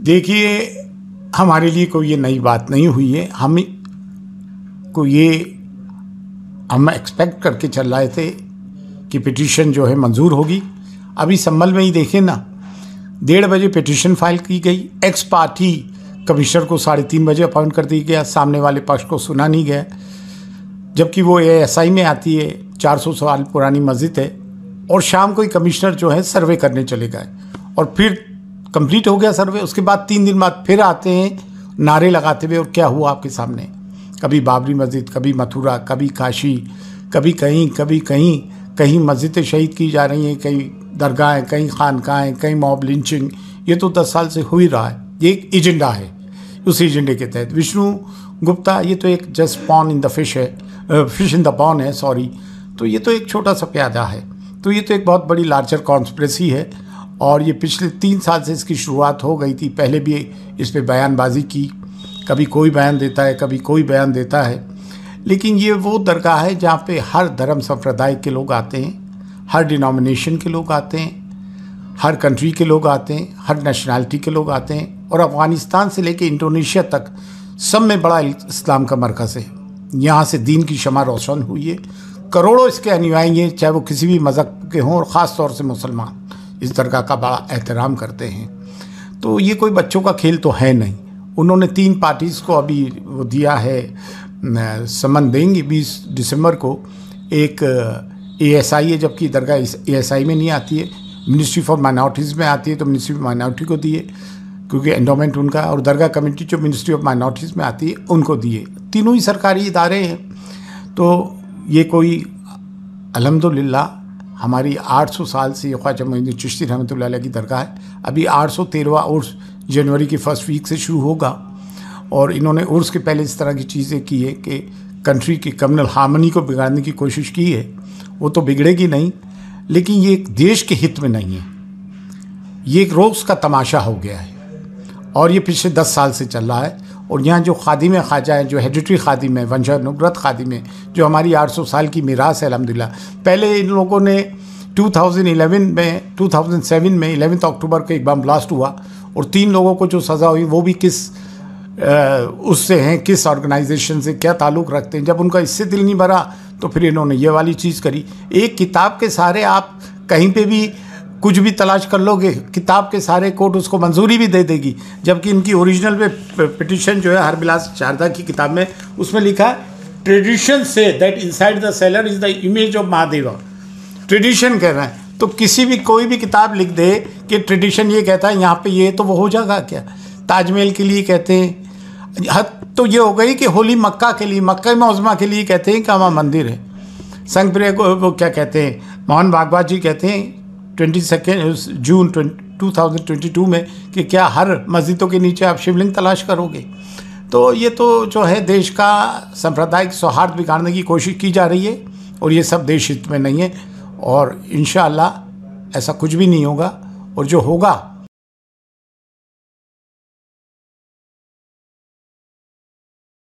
देखिए, हमारे लिए कोई ये नई बात नहीं हुई है। हम एक्सपेक्ट करके चल रहे थे कि पिटीशन जो है मंजूर होगी। अभी संभल में ही देखें ना, 1:30 बजे पिटीशन फाइल की गई। एक्स पार्टी कमिश्नर को 3:30 बजे अपॉइंट कर दिया गया। सामने वाले पक्ष को सुना नहीं गया, जबकि वो ASI में आती है, 400 साल पुरानी मस्जिद है। और शाम को ही कमिश्नर जो है सर्वे करने चले गए और फिर कंप्लीट हो गया सर्वे। उसके बाद 3 दिन बाद फिर आते हैं नारे लगाते हुए, और क्या हुआ आपके सामने? कभी बाबरी मस्जिद, कभी मथुरा, कभी काशी, कभी कहीं, कभी कहीं। कहीं मस्जिदें शहीद की जा रही हैं, कहीं दरगाहें, कहीं खानकाहें, कहीं मॉब लिंचिंग। ये तो 10 साल से हो ही रहा है। ये एक एजेंडा है। उस एजेंडे के तहत विष्णु गुप्ता, ये तो एक just pond in the fish है, फिश इन द पॉन है, सॉरी। तो ये तो एक छोटा सा प्यादा है। तो ये तो एक बहुत बड़ी लार्जर कॉन्स्पिरेसी है। और ये पिछले 3 साल से इसकी शुरुआत हो गई थी। पहले भी इस पे बयानबाजी की, कभी कोई बयान देता है, कभी कोई बयान देता है। लेकिन ये वो दरगाह है जहाँ पे हर धर्म संप्रदाय के लोग आते हैं, हर डिनोमिनेशन के लोग आते हैं, हर कंट्री के लोग आते हैं, हर नेशनैलिटी के लोग आते हैं। और अफ़गानिस्तान से लेके इंडोनेशिया तक सब में बड़ा इस्लाम का मरकज़ है। यहाँ से दीन की शमा रोशन हुई है। करोड़ों इसके अनुयायी हैं, चाहे वो किसी भी मज़हब के हों, और ख़ास तौर से मुसलमान इस दरगाह का बड़ा एहतराम करते हैं। तो ये कोई बच्चों का खेल तो है नहीं। उन्होंने 3 पार्टीज़ को अभी वो दिया है, समन देंगे 20 दिसंबर को। एक ASI है, जबकि दरगाह ASI में नहीं आती है, मिनिस्ट्री फॉर माइनॉरिटीज़ में आती है। तो मिनिस्ट्री ऑफ माइनॉरिटी को दिए, क्योंकि एंडोमेंट उनका। और दरगाह कमेटी जो मिनिस्ट्री ऑफ माइनॉरिटीज़ में आती है, उनको दिए। तीनों ही सरकारी इदारे हैं। तो ये कोई अल्हम्दुलिल्लाह हमारी 800 साल से ख्वाजा मोइनुद्दीन चिश्ती रहमतुल्लाह अलैह की दरगाह है। अभी 813वां उर्स जनवरी की फर्स्ट वीक से शुरू होगा। और इन्होंने उर्स के पहले इस तरह की चीज़ें की है कि कंट्री की कम्युनल हार्मनी को बिगाड़ने की कोशिश की है। वो तो बिगड़ेगी नहीं, लेकिन ये एक देश के हित में नहीं है। ये एक रोज़ का तमाशा हो गया है और ये पिछले 10 साल से चल रहा है। और यहाँ जो खादिम ख्वाजा है, जो हेडिटरी खादिम है, वंशानुगत खादिम है, जो हमारी 800 साल की मीरास है अल्हम्दुलिल्लाह। पहले इन लोगों ने 2007 में 11 अक्टूबर को एक बम ब्लास्ट हुआ और 3 लोगों को जो सज़ा हुई, वो भी किस उससे हैं, किस ऑर्गेनाइजेशन से, क्या ताल्लुक़ रखते हैं। जब उनका इससे दिल नहीं भरा तो फिर इन्होंने ये वाली चीज़ करी। एक किताब के सहारे आप कहीं पे भी कुछ भी तलाश कर लोगे, किताब के सारे कोर्ट उसको मंजूरी भी दे देगी। जबकि इनकी ओरिजिनल पे पिटिशन जो है हरबिलास शारदा की किताब में, उसमें लिखा है tradition say that inside the seller is the image of Mahadeva. Tradition कह रहे हैं, तो किसी भी कोई भी किताब लिख दे कि ट्रेडिशन ये कहता है यहाँ पे ये, तो वो हो जाएगा क्या? ताजमहल के लिए कहते हैं, हद तो ये हो गई कि होली मक्का के लिए, मक्का मौज़मा के लिए कहते हैं कि वहाँ मंदिर है। संग प्रिय को वो क्या कहते हैं, मोहन भागवत जी कहते हैं 22 जून 2022 में कि क्या हर मस्जिदों के नीचे आप शिवलिंग तलाश करोगे? तो ये तो जो है देश का सांप्रदायिक सौहार्द बिगाड़ने की कोशिश की जा रही है और ये सब देश हित में नहीं है। और इंशाअल्लाह ऐसा कुछ भी नहीं होगा, और जो होगा